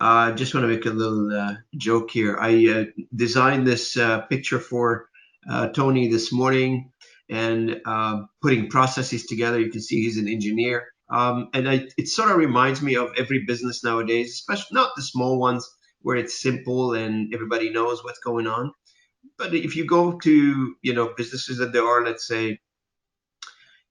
Just want to make a little joke here. I designed this picture for Tony this morning and putting processes together. You can see he's an engineer. It sort of reminds me of every business nowadays, especially not the small ones where it's simple and everybody knows what's going on. But if you go to, businesses that there are, let's say,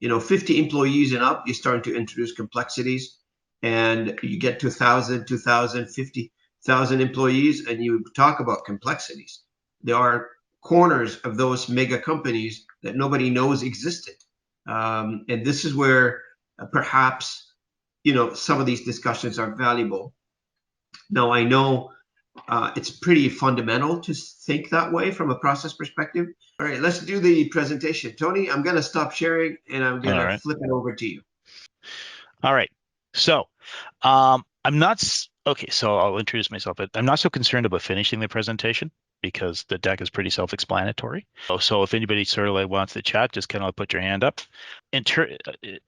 50 employees and up, you're starting to introduce complexities. And you get to 1,000, 2,000, 50,000 employees, and you talk about complexities. There are corners of those mega companies that nobody knows existed. And this is where perhaps, some of these discussions are valuable. Now, I know it's pretty fundamental to think that way from a process perspective. All right, let's do the presentation. Tony, I'm going to stop sharing and I'm All going to right. flip it over to you. All right. So, I'm not okay. So I'll introduce myself, but I'm not so concerned about finishing the presentation because the deck is pretty self-explanatory. So if anybody sort of like wants to chat, just kind of put your hand up.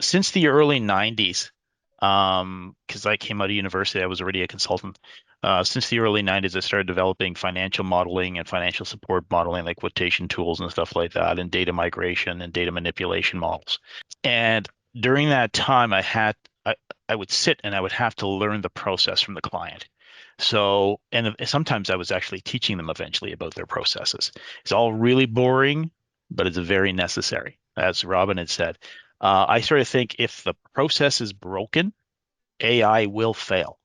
Since the early 90s, because I came out of university, I was already a consultant. Since the early 90s, I started developing financial modeling and financial support modeling, like quotation tools and stuff like that, and data migration and data manipulation models. And during that time, I would sit and I would have to learn the process from the client. So, and sometimes I was actually teaching them eventually about their processes. It's all really boring, but it's very necessary. As Robin had said, I sort of think if the process is broken, AI will fail,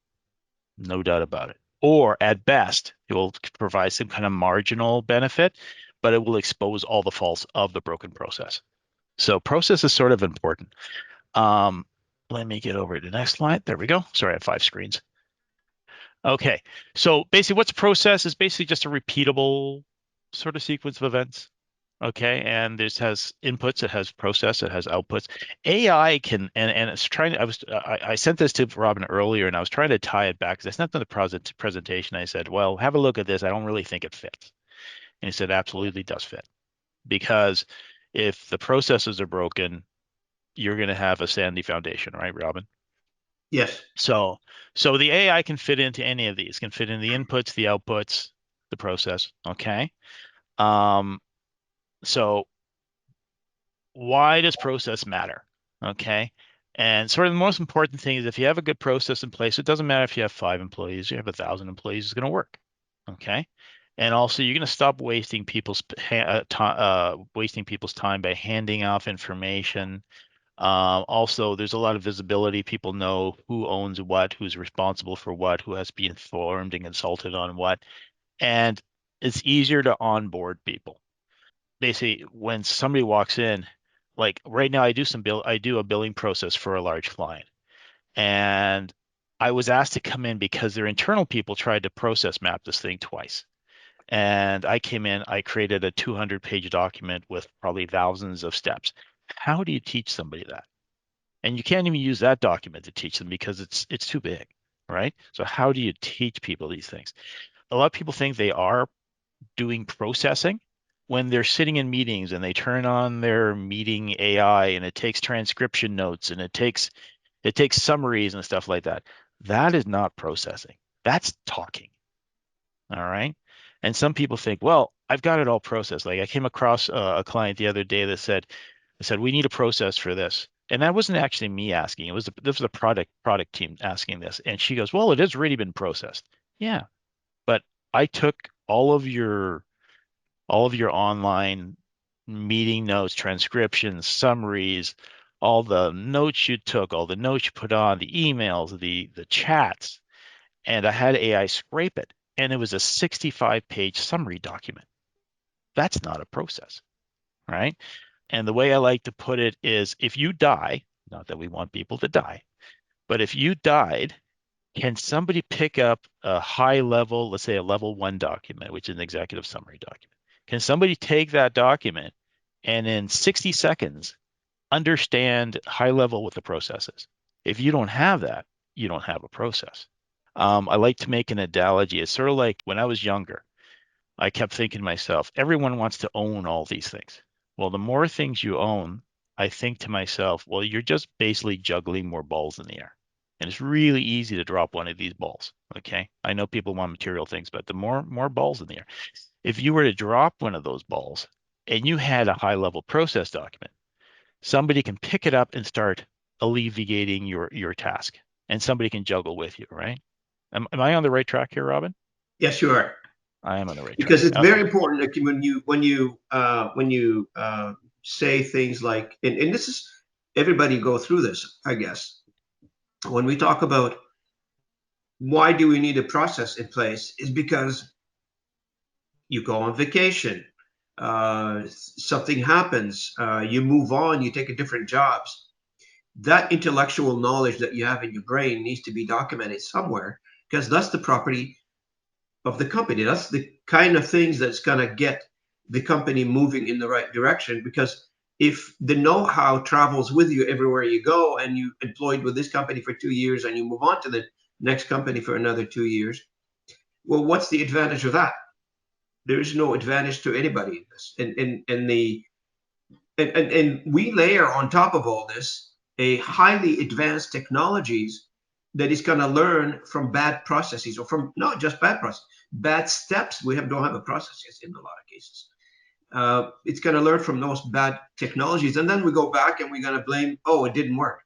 no doubt about it. Or at best, it will provide some kind of marginal benefit, but it will expose all the faults of the broken process. So process is sort of important. Um, Let me get over to the next slide. There we go. Sorry, I have 5 screens. Okay. So basically what's a process is basically just a repeatable sort of sequence of events. Okay. And this has inputs, it has process, it has outputs. AI can, and it's trying to, I sent this to Robin earlier and I was trying to tie it back because I sent them the presentation. I said, well, have a look at this. I don't really think it fits. And he said, absolutely does fit because if the processes are broken, you're going to have a sandy foundation, right, Robin? Yes. So, so the AI can fit into any of these, can fit in the inputs, the outputs, the process. Okay. Um, so why does process matter? Okay. And sort of the most important thing is if you have a good process in place, it doesn't matter if you have 5 employees, you have 1,000 employees, it's going to work. Okay. And also, you're going to stop wasting people's time by handing off information. Also, there's a lot of visibility. People know who owns what, who's responsible for what, who has to be informed and consulted on what. And it's easier to onboard people. Basically, when somebody walks in, like right now, I do a billing process for a large client. And I was asked to come in because their internal people tried to process map this thing twice. And I came in, I created a 200-page document with probably thousands of steps. How do you teach somebody that? And you can't even use that document to teach them because it's too big, right? So how do you teach people these things? A lot of people think they are doing processing when they're sitting in meetings and they turn on their meeting AI and it takes transcription notes and it takes summaries and stuff like that. That is not processing. That's talking. All right. And some people think, well, I've got it all processed. Like I came across a client the other day that said we need a process for this. And that wasn't actually me asking. This was a product team asking this. And she goes, well, it has already been processed. Yeah, but I took all of your online meeting notes, transcriptions, summaries, all the notes you took, all the notes you put on, the emails, the chats, and I had AI scrape it. And it was a 65-page summary document. That's not a process, right? And the way I like to put it is if you die, not that we want people to die, but if you died, can somebody pick up a high level, let's say a level 1 document, which is an executive summary document? Can somebody take that document and in 60 seconds understand high level what the process is? If you don't have that, you don't have a process. I like to make an analogy. It's sort of like when I was younger, I kept thinking to myself, everyone wants to own all these things. Well, the more things you own, I think to myself, well, you're just basically juggling more balls in the air. And it's really easy to drop one of these balls. Okay. I know people want material things, but the more balls in the air. If you were to drop one of those balls and you had a high level process document, somebody can pick it up and start alleviating your task. And somebody can juggle with you, right? Am I on the right track here, Robin? Yes, you are. I am on the right track. Because it's Okay. very important that when you say things like, and this is, everybody go through this, I guess. When we talk about why do we need a process in place, is because you go on vacation, something happens, you move on, you take a different jobs. That intellectual knowledge that you have in your brain needs to be documented somewhere, because that's the property of the company. That's the kind of things that's going to get the company moving in the right direction. Because if the know-how travels with you everywhere you go, and you employed with this company for 2 years and you move on to the next company for another 2 years, well, what's the advantage of that? There is no advantage to anybody in this. And we layer on top of all this a highly advanced technologies that is going to learn from bad processes, or from not just bad process, bad steps. Don't have a process yet in a lot of cases. It's going to learn from those bad technologies, and then we go back and we're going to blame, oh, it didn't work.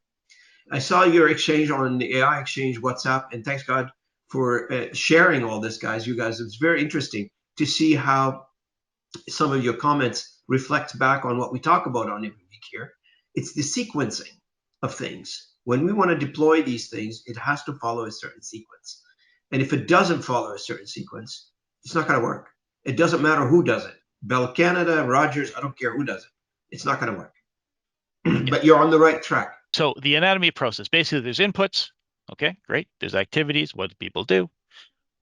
I saw your exchange on the AI exchange WhatsApp, and thanks God for sharing all this, guys. You guys, it's very interesting to see how some of your comments reflect back on what we talk about on every week here. It's the sequencing of things. When we want to deploy these things, it has to follow a certain sequence. And if it doesn't follow a certain sequence, it's not going to work. It doesn't matter who does it. Bell Canada, Rogers, I don't care who does it. It's not going to work. But you're on the right track. So the anatomy process, basically there's inputs. Okay, great. There's activities, what do people do?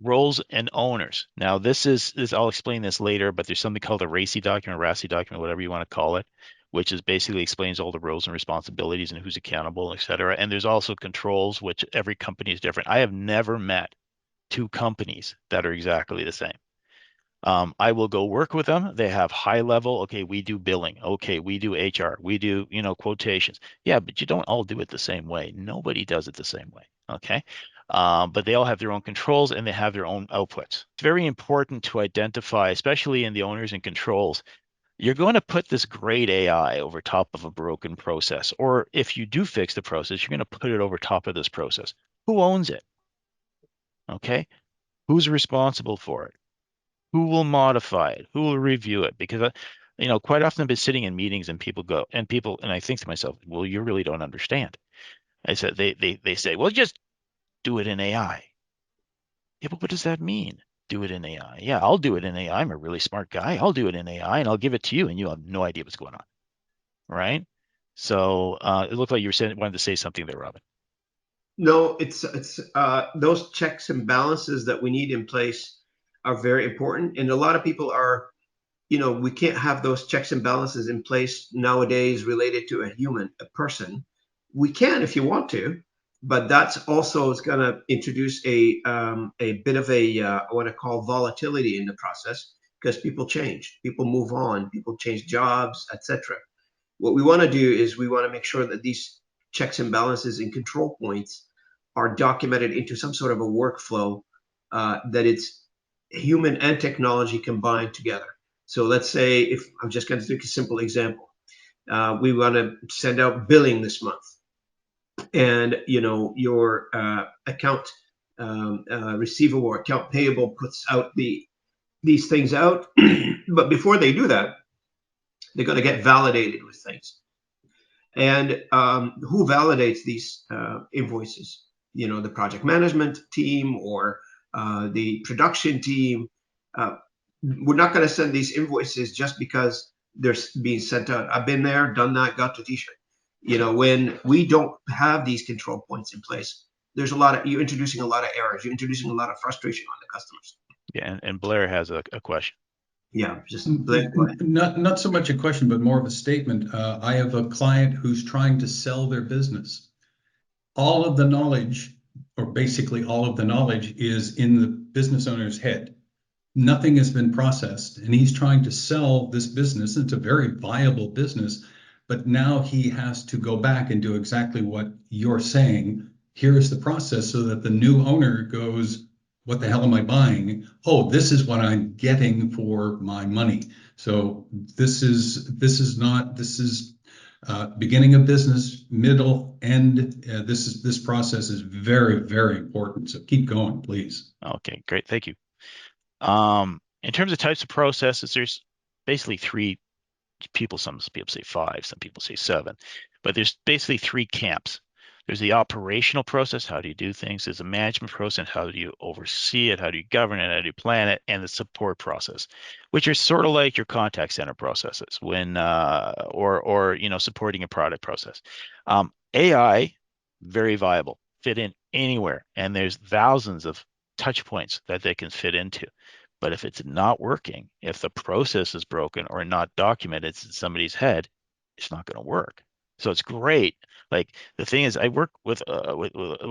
Roles and owners. Now this I'll explain this later, but there's something called a RACI document, whatever you want to call it, which is basically explains all the roles and responsibilities and who's accountable, et cetera. And there's also controls, which every company is different. I have never met two companies that are exactly the same. I will go work with them. They have high level. Okay, we do billing. Okay, we do HR. We do, quotations. Yeah, but you don't all do it the same way. Nobody does it the same way. Okay. But they all have their own controls and they have their own outputs. It's very important to identify, especially in the owners and controls. You're going to put this great AI over top of a broken process. Or if you do fix the process, you're going to put it over top of this process. Who owns it? Okay. Who's responsible for it? Who will modify it? Who will review it? Because, quite often I've been sitting in meetings and and I think to myself, well, you really don't understand. I said, they say, well, just do it in AI. Yeah, but what does that mean? Do it in AI. Yeah, I'll do it in AI. I'm a really smart guy. I'll do it in AI and I'll give it to you and you have no idea what's going on. Right? So it looked like you wanted to say something there, Robin. No, it's those checks and balances that we need in place are very important. And a lot of people are, we can't have those checks and balances in place nowadays related to a human, a person. We can if you want to, but that's also is going to introduce a bit of I want to call volatility in the process, because people change, people move on, people change jobs, etc. What we want to do is we want to make sure that these checks and balances and control points are documented into some sort of a workflow, that it's human and technology combined together. So let's say, if I'm just going to take a simple example, we want to send out billing this month, and your account receivable or account payable puts out these things out, but before they do that, they're going to get validated with things. And who validates these invoices? The project management team or the production team. We're not going to send these invoices just because they're being sent out. I've been there, done that, got the t-shirt. When we don't have these control points in place, you're introducing a lot of errors. You're introducing a lot of frustration on the customers. Yeah, and Blair has a question. Yeah, just Blair, go ahead. Not so much a question, but more of a statement. I have a client who's trying to sell their business. All of the knowledge, or basically all of the knowledge, is in the business owner's head. Nothing has been processed, and he's trying to sell this business. It's a very viable business, but now he has to go back and do exactly what you're saying here is the process, so that the new owner goes, what the hell am I buying? Oh, this is what I'm getting for my money. So this is beginning of business, middle, end. This process is very, very important. So keep going, please. Okay, great. Thank you. In terms of types of processes, there's basically three people. Some people say five, some people say seven, but there's basically three camps. There's the operational process. How do you do things? There's a management process. How do you oversee it? How do you govern it? How do you plan it? And the support process, which are sort of like your contact center processes when, or supporting a product process. AI, very viable, fit in anywhere. And there's thousands of touch points that they can fit into. But if it's not working, if the process is broken or not documented, it's in somebody's head, it's not going to work. So it's great. Like the thing is, I work with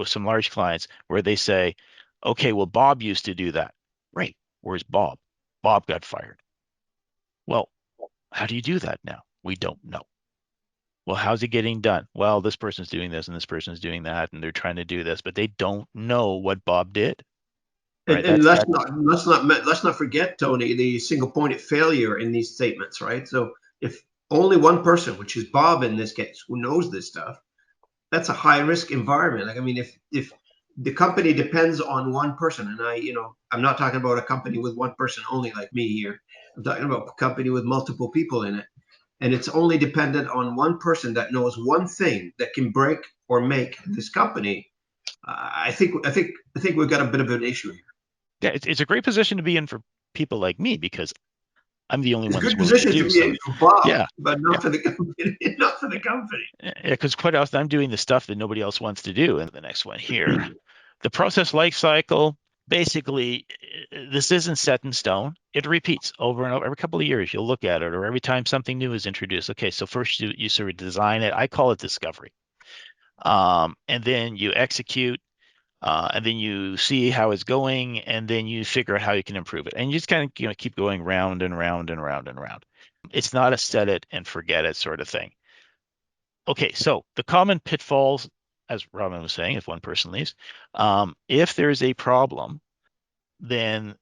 some large clients where they say, okay, well, Bob used to do that. Great. Where's Bob? Bob got fired. Well, how do you do that now? We don't know. Well, how's it getting done? Well, this person's doing this and this person's doing that, and they're trying to do this, but they don't know what Bob did. Right? And let's not forget, Tony, the single point of failure in these statements, right? So if only one person, which is Bob in this case, who knows this stuff, that's a high risk environment. Like, I mean, if the company depends on one person, and I'm not talking about a company with one person only like me here. I'm talking about a company with multiple people in it, and it's only dependent on one person that knows one thing that can break or make this company. I think we've got a bit of an issue here. Yeah, it's a great position to be in for people like me, because I'm the only one It's a that's good willing position to to do be so. in for Bob, Yeah, but not for the company. Not for the company. yeah, because quite often I'm doing the stuff that nobody else wants to do. And the next one here, the process life cycle. Basically, this isn't set in stone. It repeats over and over. Every couple of years, you'll look at it, or every time something new is introduced. Okay, so first you sort of design it. I call it discovery, and then you execute. And then you see how it's going, and then you figure out how you can improve it. And you just kind of keep going round and round and round and round. It's not a set it and forget it sort of thing. Okay, so the common pitfalls, as Robin was saying, if one person leaves, if there's a problem, then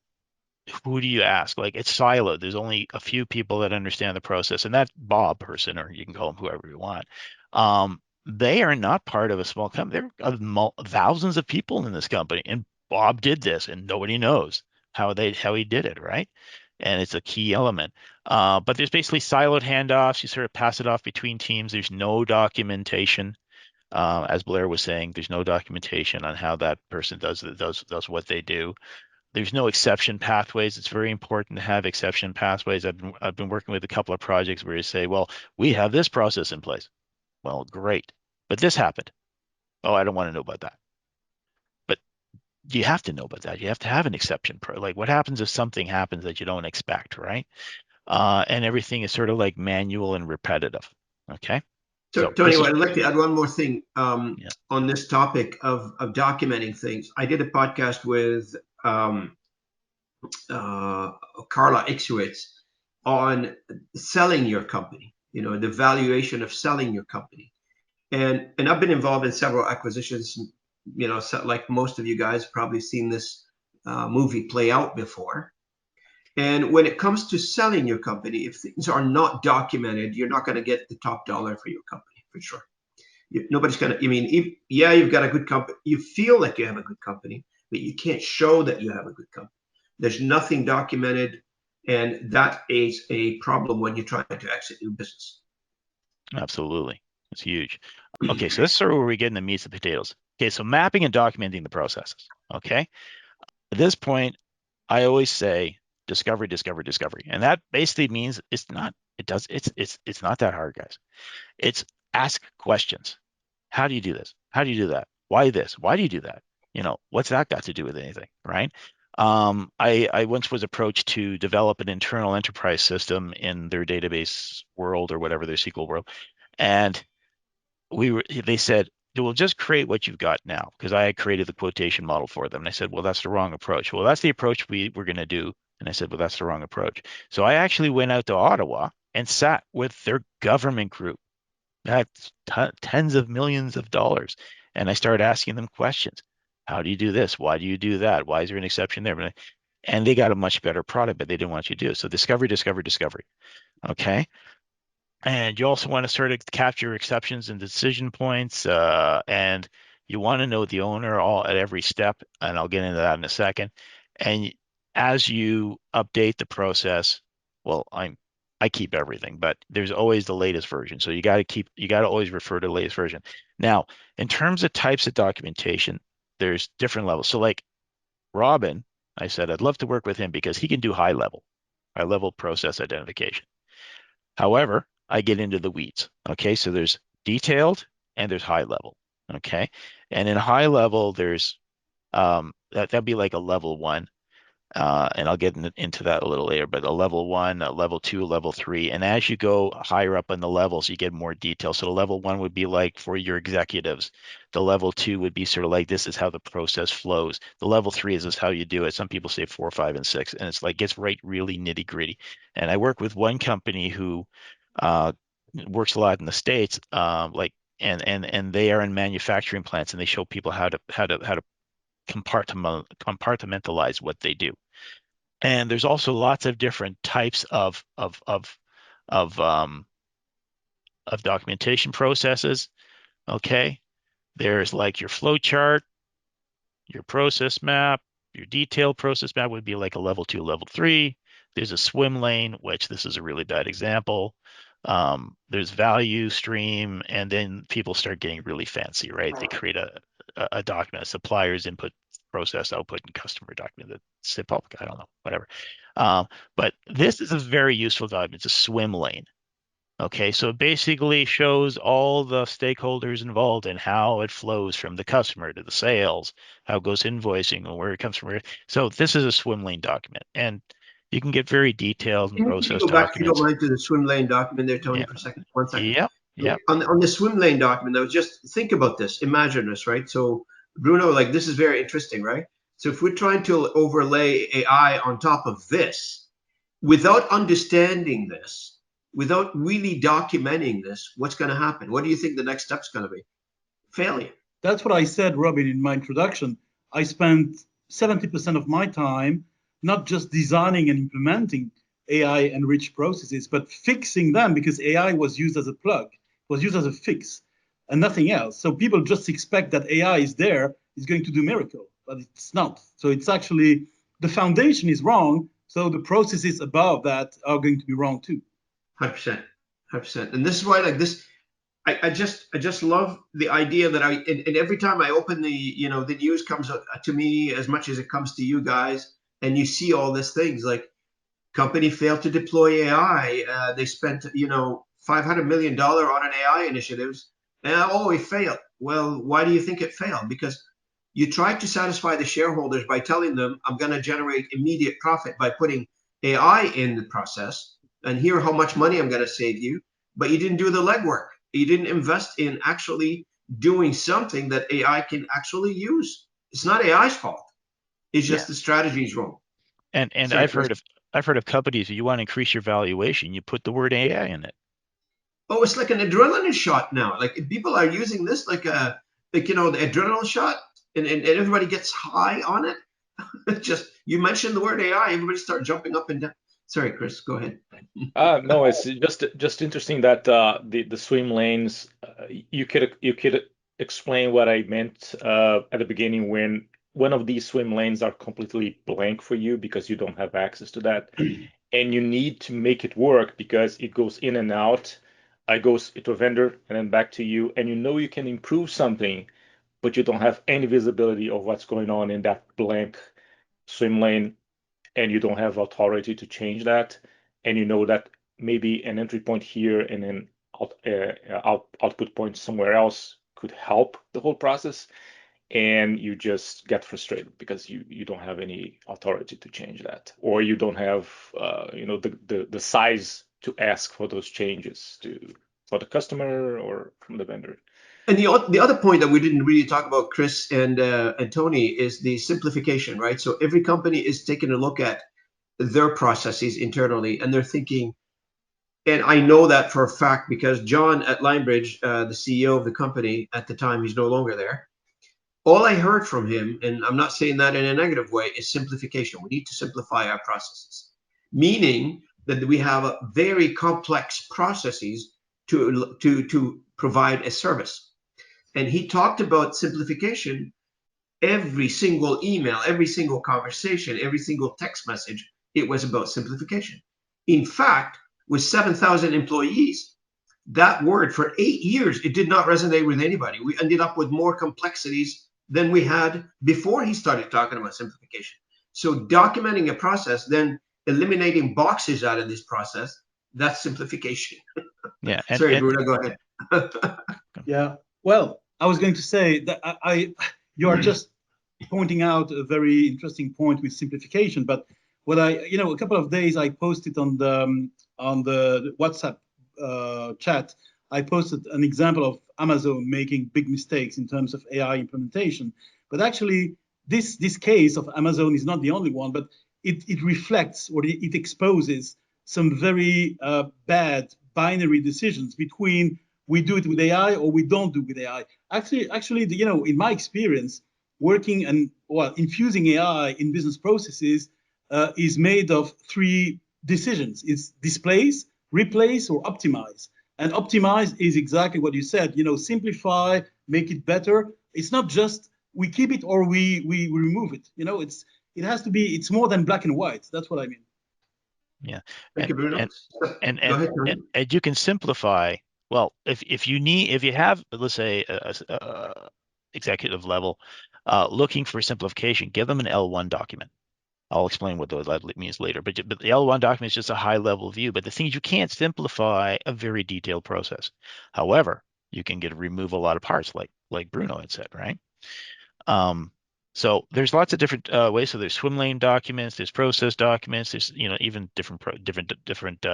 who do you ask? Like, it's siloed. There's only a few people that understand the process, and that Bob person, or you can call him whoever you want, they are not part of a small company. There are thousands of people in this company, and Bob did this, and nobody knows how he did it, right? And it's a key element. But there's basically siloed handoffs. You sort of pass it off between teams. There's no documentation. As Blair was saying, there's no documentation on how that person does what they do. There's no exception pathways. It's very important to have exception pathways. I've been working with a couple of projects where you say, well, we have this process in place. Well, great, but this happened. Oh, I don't want to know about that. But you have to know about that. You have to have an exception. Like, what happens if something happens that you don't expect, right? And everything is sort of like manual and repetitive. Okay. So Tony, I'd like to add one more thing on this topic of documenting things. I did a podcast with Carla Ixowitz on selling your company, the valuation of selling your company. And I've been involved in several acquisitions, like most of you guys probably seen this movie play out before. And when it comes to selling your company, if things are not documented, you're not going to get the top dollar for your company, for sure. Nobody's going to, you've got a good company. You feel like you have a good company, but you can't show that you have a good company. There's nothing documented, and that is a problem when you're trying to exit your business. Absolutely. It's huge. Okay, so that's sort of where we get in the meat and potatoes. Okay, so mapping and documenting the processes. Okay. At this point, I always say discovery, discovery, discovery. And that basically means it's not that hard, guys. It's ask questions. How do you do this? How do you do that? Why this? Why do you do that? What's that got to do with anything, right? I once was approached to develop an internal enterprise system in their database world, or whatever, their SQL world. And they said, we'll just create what you've got now, because I had created the quotation model for them. And I said, well, that's the wrong approach. Well, that's the approach we were going to do. And I said, well, that's the wrong approach. So I actually went out to Ottawa and sat with their government group. That's tens of millions of dollars. And I started asking them questions. How do you do this? Why do you do that? Why is there an exception there? And they got a much better product, but they didn't want you to do it. So discovery, discovery, discovery. Okay. And you also want to sort of capture exceptions and decision points. And you want to know the owner all at every step. And I'll get into that in a second. And as you update the process, well, I keep everything, but there's always the latest version. So you got to always refer to the latest version. Now, in terms of types of documentation, there's different levels. So like Robin, I said, I'd love to work with him because he can do high level process identification. However, I get into the weeds. Okay. So there's detailed and there's high level. Okay. And in high level, there's, that'd be like a level 1. And I'll get into that a little later, but a level 1, a level 2, a level 3. And as you go higher up in the levels, you get more detail. So the level 1 would be like for your executives. The level 2 would be sort of like, this is how the process flows. The level 3 is this how you do it. Some people say 4, 5, and 6. And it's like, gets right really nitty gritty. And I work with one company who works a lot in the States, and they are in manufacturing plants, and they show people how to compartmentalize what they do. And there's also lots of different types of documentation processes. Okay, there's like your flow chart, your process map, your detailed process map would be like a level 2, level 3. There's a swim lane, which this is a really bad example. There's value stream, and then people start getting really fancy, right? They create a document, suppliers input, process output, and customer document that sit public. I don't know, whatever. But this is a very useful document. It's a swim lane. Okay, so it basically shows all the stakeholders involved and how it flows from the customer to the sales, how it goes invoicing, and where it comes from. So this is a swim lane document, and you can get very detailed and Can you process go back, if you don't documents. mind, to the swim lane document there, Tony, Yeah. for a second? 1 second. Yep. Yep. On the swim lane document, though, just think about this. Imagine this, right? So, Bruno, like this is very interesting, right? So if we're trying to overlay AI on top of this, without understanding this, without really documenting this, what's going to happen? What do you think the next step's going to be? Failure. That's what I said, Robin, in my introduction. I spent 70% of my time not just designing and implementing AI enriched processes, but fixing them, because AI was used as a plug, was used as a fix and nothing else. So people just expect that AI is there, is going to do miracle, but it's not. So it's actually, the foundation is wrong. So the processes above that are going to be wrong too. 100%. 100%. And this is why, like this, I just love the idea that and every time I open the news comes to me as much as it comes to you guys, and you see all these things like company failed to deploy AI. They spent, $500 million on an AI initiatives, and it failed. Well, why do you think it failed? Because you tried to satisfy the shareholders by telling them, I'm going to generate immediate profit by putting AI in the process, and here how much money I'm going to save you. But you didn't do the legwork. You didn't invest in actually doing something that AI can actually use. It's not AI's fault. It's just the strategy is wrong. And Sorry, I've heard of companies, if you want to increase your valuation, you put the word AI in it. Oh, it's like an adrenaline shot now. Like people are using this like the adrenaline shot, and everybody gets high on it. Just you mentioned the word AI, everybody start jumping up and down. Sorry, Chris, go ahead. No, it's just interesting that the swim lanes. You could explain what I meant at the beginning when one of these swim lanes are completely blank for you because you don't have access to that, and you need to make it work because it goes in and out. It goes to a vendor and then back to you, and you can improve something, but you don't have any visibility of what's going on in that blank swim lane, and you don't have authority to change that, and you know that maybe an entry point here and then output point somewhere else could help the whole process, and you just get frustrated because you don't have any authority to change that, or you don't have the size to ask for those changes for the customer or from the vendor. And the other point that we didn't really talk about, Chris and Tony, is the simplification, right? So every company is taking a look at their processes internally, and they're thinking, And I know that for a fact because John at Linebridge, the CEO of the company at the time, he's no longer there. All I heard from him, and I'm not saying that in a negative way, is simplification. We need to simplify our processes, meaning that we have a very complex processes to provide a service. And he talked about simplification. Every single email, every single conversation, every single text message, it was about simplification. In fact, with 7,000 employees, that word for 8 years, it did not resonate with anybody. We ended up with more complexities than we had before he started talking about simplification. So documenting a process, then eliminating boxes out of this process, that's simplification. Yeah. Sorry, Bruno, go ahead. Yeah. Well, I was going to say that you are just pointing out a very interesting point with simplification. But what a couple of days I posted on the WhatsApp chat, I posted an example of Amazon making big mistakes in terms of AI implementation. But actually, this case of Amazon is not the only one, but it reflects or it exposes some very bad binary decisions between we do it with AI or we don't do it with AI. Actually, in my experience, working and infusing AI in business processes is made of 3 decisions. It's displace, replace, or optimize. And optimize is exactly what you said. Simplify, make it better. It's not just we keep it or we remove it. It has to be. It's more than black and white. That's what I mean. Yeah. Thank you, Bruno. And Go ahead, Tony. you can simplify. Well, if you have, let's say, a executive level looking for simplification, give them an L1 document. I'll explain what that means later. But the L1 document is just a high-level view. But the thing is, you can't simplify a very detailed process. However, you can remove a lot of parts, like Bruno had said, right? So there's lots of different ways. So there's swim lane documents, there's process documents, there's even different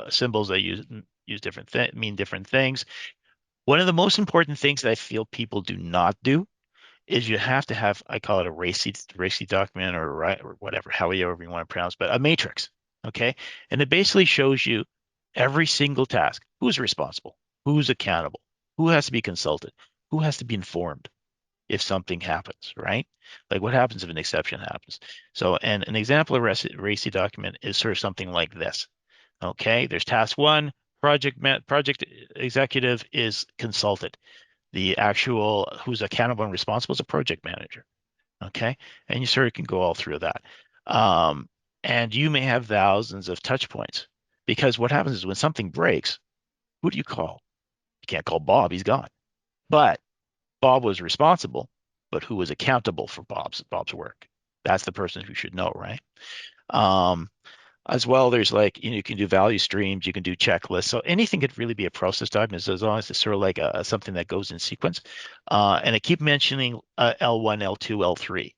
symbols that use different mean different things. One of the most important things that I feel people do not do is you have to have, I call it a RACI document or whatever, however you want to pronounce, but a matrix, okay? And it basically shows you every single task, who's responsible, who's accountable, who has to be consulted, who has to be informed if something happens, right? Like what happens if an exception happens? So, and an example of RACI document is sort of something like this, okay? There's task 1, project executive is consulted. The actual who's accountable and responsible is a project manager, okay? And you sort of can go all through that. And you may have thousands of touch points because what happens is when something breaks, who do you call? You can't call Bob, he's gone. But Bob was responsible, but who was accountable for Bob's work? That's the person who should know, right? As well, there's you can do value streams, you can do checklists. So anything could really be a process document as long as it's sort of like something that goes in sequence. And I keep mentioning L1, L2, L3.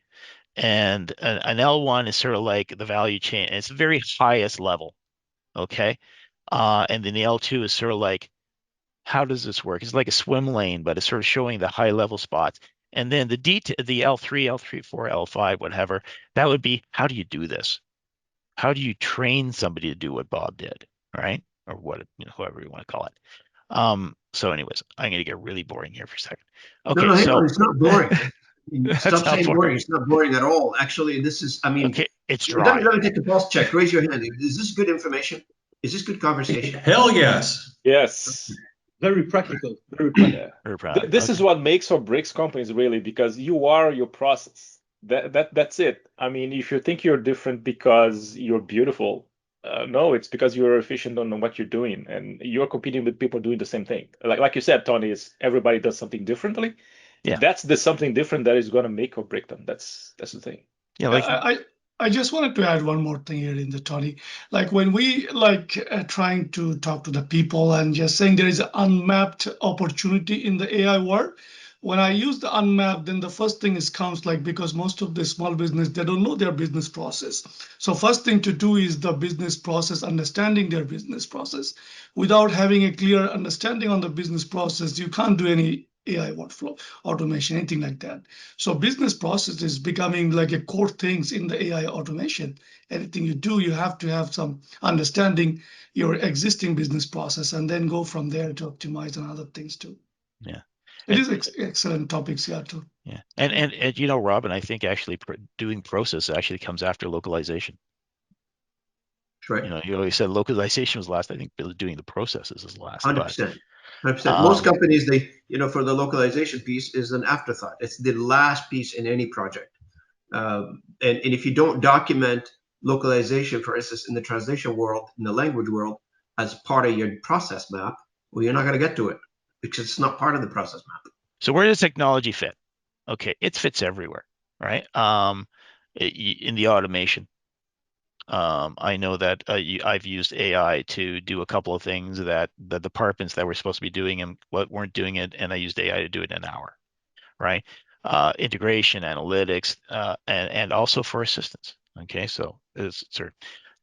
And an L1 is sort of like the value chain. It's the very highest level, okay? And then the L2 is sort of like, how does this work? It's like a swim lane, but it's sort of showing the high level spots. And then the L3, L3, 4, L5, whatever, that would be, how do you do this? How do you train somebody to do what Bob did, right? Or what, whoever you want to call it. So anyways, I'm going to get really boring here for a second. Okay, no, it's not boring. Stop saying boring. boring. It's not boring at all. Actually, this is, okay, it's dry. Let me take the pulse check. Raise your hand. Is this good information? Is this good conversation? Hell yes. Yes. Very practical. Very practical. Very proud. This is what makes or breaks companies, really, because you are your process. That's it. I mean, if you think you're different because you're beautiful, no, it's because you're efficient on what you're doing, and you're competing with people doing the same thing. Like you said, Tony, is everybody does something differently. Yeah, that's the something different that is going to make or break them. That's the thing. Yeah, I just wanted to add one more thing here in the Tony. Like when we trying to talk to the people and just saying there is an unmapped opportunity in the AI world. When I use the unmapped, then the first thing comes because most of the small business, they don't know their business process. So first thing to do is the business process, understanding their business process. Without having a clear understanding on the business process, you can't do any AI workflow automation, anything like that. So business process is becoming like a core things in the AI automation. Anything you do, you have to have some understanding your existing business process and then go from there to optimize on other things too. Yeah. It is excellent topics here too. Yeah. And you know, Robin, I think actually doing process actually comes after localization. Right. You know, you always said localization was last. I think doing the processes is last. 100%. 100%. Most companies, they, you know, for the localization piece is an afterthought. It's the last piece in any project. And if you don't document localization, for instance, in the translation world, in the language world, as part of your process map, well, you're not going to get to it because it's not part of the process map. So where does technology fit? Okay, it fits everywhere, right? In the automation. I know that I've used AI to do a couple of things that the departments that were supposed to be doing and what weren't doing it, and I used AI to do it in an hour, right? Integration, analytics, and also for assistance. Okay, so it's sort of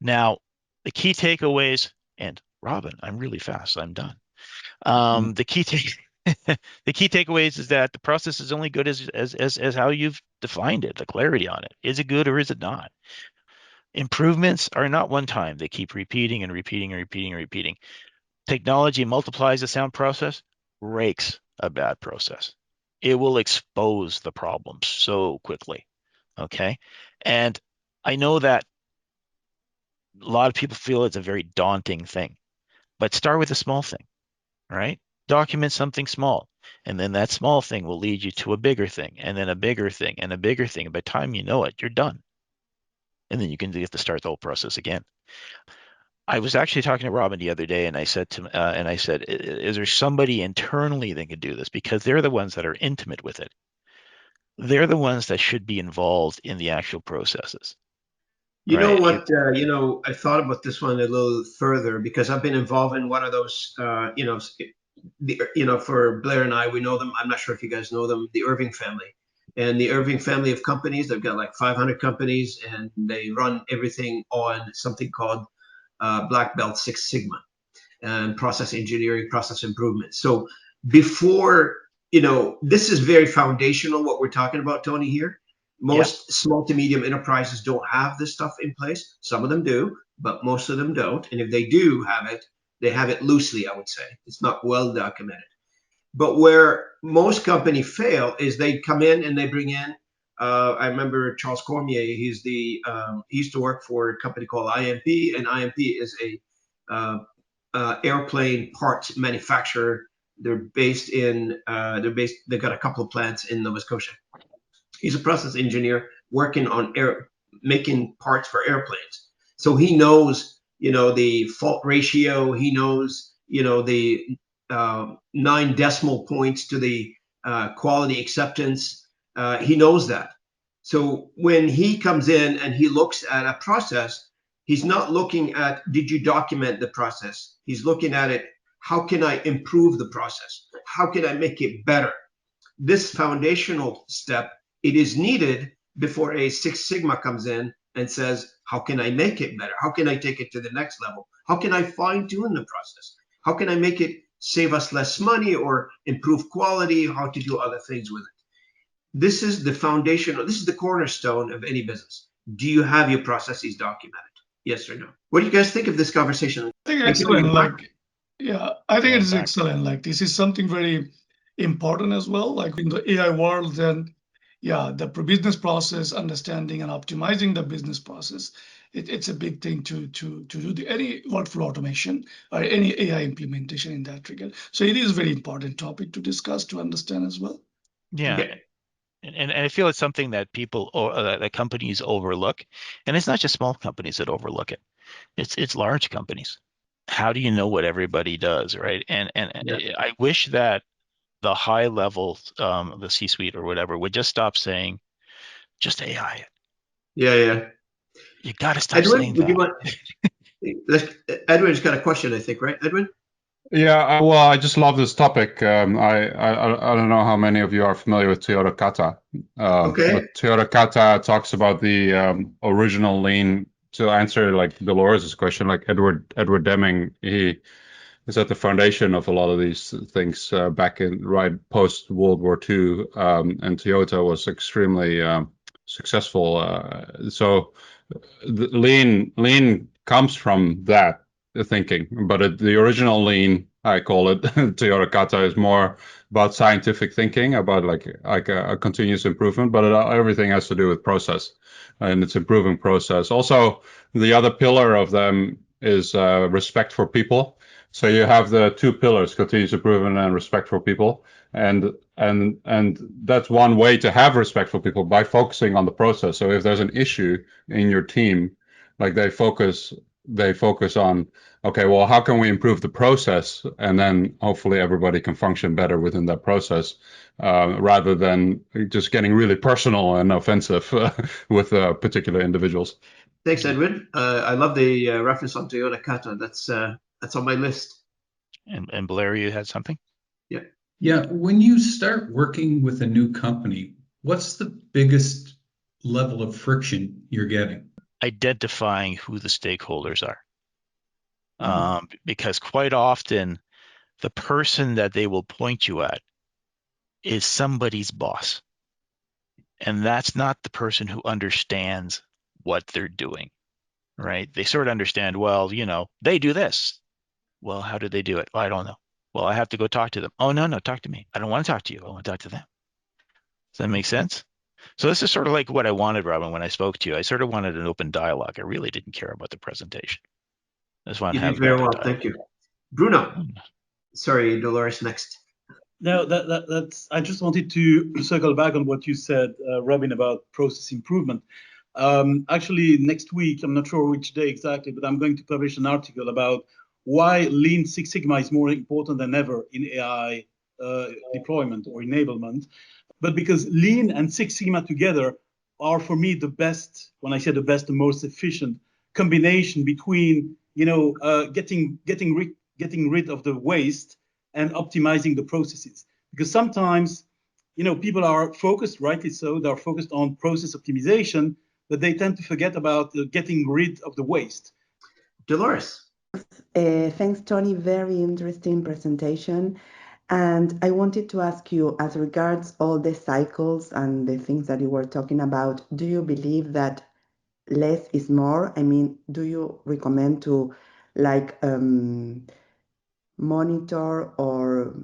now the key takeaways. And Robin, I'm really fast. I'm done. The key takeaways is that the process is only good as how you've defined it, the clarity on it. Is it good or is it not? Improvements are not one time. They keep repeating and repeating and repeating and repeating. Technology multiplies a sound process, breaks a bad process. It will expose the problem so quickly. Okay. And I know that a lot of people feel it's a very daunting thing, but start with a small thing, right? Document something small. And then that small thing will lead you to a bigger thing, and then a bigger thing, and a bigger thing. And by the time you know it, you're done. And then you can get to start the whole process again. I was actually talking to Robin the other day, and I said is there somebody internally that can do this? Because they're the ones that are intimate with it. They're the ones that should be involved in the actual processes. You right? know what? You know, I thought about this one a little further because I've been involved in one of those. You know, for Blair and I, we know them. I'm not sure if you guys know them, the Irving family. And the Irving family of companies, they've got like 500 companies, and they run everything on something called Black Belt Six Sigma and process engineering, process improvement. So before, you know, this is very foundational what we're talking about, Tony, here. Most small to medium enterprises don't have this stuff in place. Some of them do, but most of them don't. And if they do have it, they have it loosely, I would say. It's not well documented. But where most companies fail is they come in and they bring in. I remember Charles Cormier. He used to work for a company called IMP, and IMP is a airplane parts manufacturer. They've got a couple of plants in Nova Scotia. He's a process engineer working on making parts for airplanes. So he knows, you know, the fault ratio. He knows, you know, the 9 decimal points to the quality acceptance. He knows that. So when he comes in and he looks at a process, he's not looking at, did you document the process? He's looking at it, how can I improve the process? How can I make it better? This foundational step, it is needed before a Six Sigma comes in and says, how can I make it better? How can I take it to the next level? How can I fine tune the process? How can I make it save us less money or improve quality? How to do other things with it? This is the foundation. This is the cornerstone of any business. Do you have your processes documented? Yes or no? What do you guys think of this conversation? I think excellent. Like, yeah, I think it is excellent. Like, this is something very important as well. Like in the AI world, then, yeah, the business process, understanding and optimizing the business process, it's a big thing to do any workflow automation or any AI implementation in that regard. So it is a very important topic to discuss, to understand as well. Yeah. Okay. And I feel it's something that people or that companies overlook, and it's not just small companies that overlook it. It's large companies. How do you know what everybody does, right? And I wish that the high level, the C-suite or whatever, would just stop saying, just AI. Yeah. You got to stop Edwin, saying would that. you mind? Edwin's got a question, I think, right, Edwin? Yeah, well, I just love this topic. I don't know how many of you are familiar with Toyota Kata. Okay. But Toyota Kata talks about the original lean. To answer like Dolores' question, like Edward Deming, he is at the foundation of a lot of these things back in right post World War II, and Toyota was extremely successful. So lean comes from that thinking, but the original lean, I call it Toyota Kata, is more about scientific thinking, about like a continuous improvement, but everything has to do with process and its improving process. Also, the other pillar of them is respect for people. So you have the two pillars, continuous improvement and respect for people. And that's one way to have respect for people, by focusing on the process. So if there's an issue in your team, like they focus on, okay, well, how can we improve the process? And then hopefully everybody can function better within that process, rather than just getting really personal and offensive with particular individuals. Thanks, Edwin. I love the reference on Toyota Kata. That's on my list. And Blair, you had something? Yeah, when you start working with a new company, what's the biggest level of friction you're getting? Identifying who the stakeholders are. Because quite often the person that they will point you at is somebody's boss. And that's not the person who understands what they're doing, right? They sort of understand, well, they do this. Well, how do they do it? Well, I don't know. Well, I have to go talk to them. Oh, no, talk to me. I don't want to talk to you. I want to talk to them. Does that make sense? So this is sort of like what I wanted, Robin, when I spoke to you. I sort of wanted an open dialogue. I really didn't care about the presentation. I just want to have very well. Thank you. Bruno. Sorry, Dolores, next. No, that's. I just wanted to circle back on what you said, Robin, about process improvement. Actually, next week, I'm not sure which day exactly, but I'm going to publish an article about why Lean Six Sigma is more important than ever in AI deployment or enablement. But because Lean and Six Sigma together are, for me, the best, when I say the best, the most efficient combination between, getting rid of the waste and optimizing the processes. Because sometimes, people are focused, rightly so, they're focused on process optimization, but they tend to forget about getting rid of the waste. Dolores. Thanks, Tony. Very interesting presentation. And I wanted to ask you, as regards all the cycles and the things that you were talking about, do you believe that less is more? I mean, do you recommend to monitor or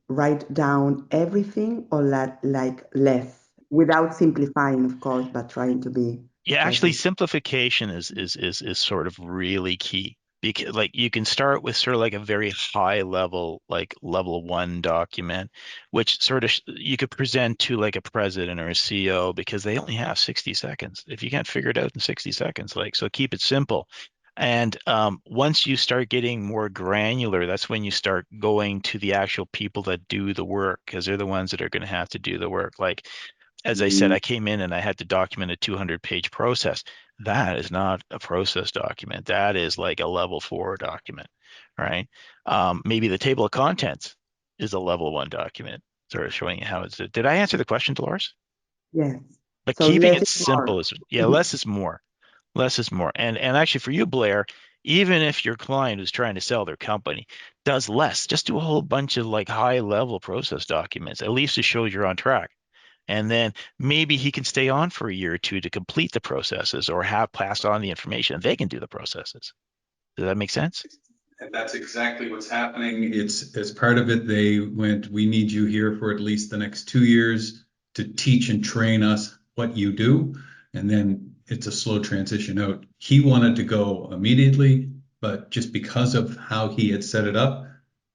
write down everything, or like less, without simplifying, of course, but trying to be? Yeah, actually, simplification is sort of really key. Because you can start with sort of like a very high level, like level 1 document, which sort of you could present to like a president or a CEO, because they only have 60 seconds. If you can't figure it out in 60 seconds, so keep it simple. And once you start getting more granular, that's when you start going to the actual people that do the work, because they're the ones that are going to have to do the work. Like, as I said, I came in and I had to document a 200-page process. That is not a process document. That is like a level 4 document, right? Maybe the table of contents is a level 1 document, sort of showing you how it's. Did I answer the question, Dolores? Yes. But so keeping it simple is, less is more. Less is more. And actually, for you, Blair, even if your client who's trying to sell their company does less, just do a whole bunch of like high-level process documents. At least it shows you're on track. And then maybe he can stay on for a year or two to complete the processes, or have passed on the information. They can do the processes. Does that make sense? And that's exactly what's happening. It's as part of it, they went, we need you here for at least the next 2 years to teach and train us what you do. And then it's a slow transition out. He wanted to go immediately, but just because of how he had set it up,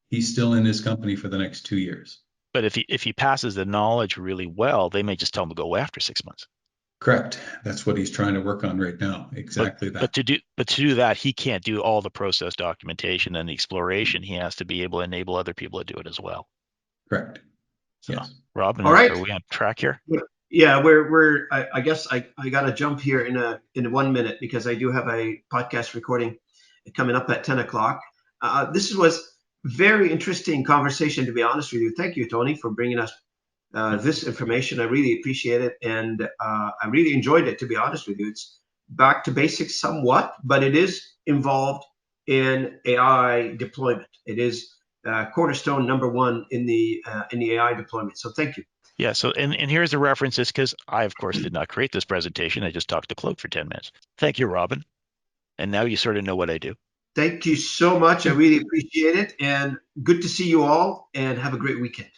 he's still in his company for the next 2 years. But if he passes the knowledge really well, they may just tell him to go after 6 months. Correct. That's what he's trying to work on right now. Exactly that. But to do that, he can't do all the process documentation and the exploration. He has to be able to enable other people to do it as well. Correct. So, yes. Robin, all right. Are we on track here? Yeah, we're. I guess I got to jump here in 1 minute, because I do have a podcast recording coming up at 10 o'clock. This was very interesting conversation, to be honest with you. Thank you, Tony, for bringing us this information. I really appreciate it, and I really enjoyed it, to be honest with you. It's back to basics somewhat, but it is involved in AI deployment. It is cornerstone #1 in the AI deployment. So thank you. Yeah, so and here's the references, because I, of course, did not create this presentation. I just talked to Claude for 10 minutes. Thank you, Robin. And now you sort of know what I do. Thank you so much. I really appreciate it. And good to see you all, and have a great weekend.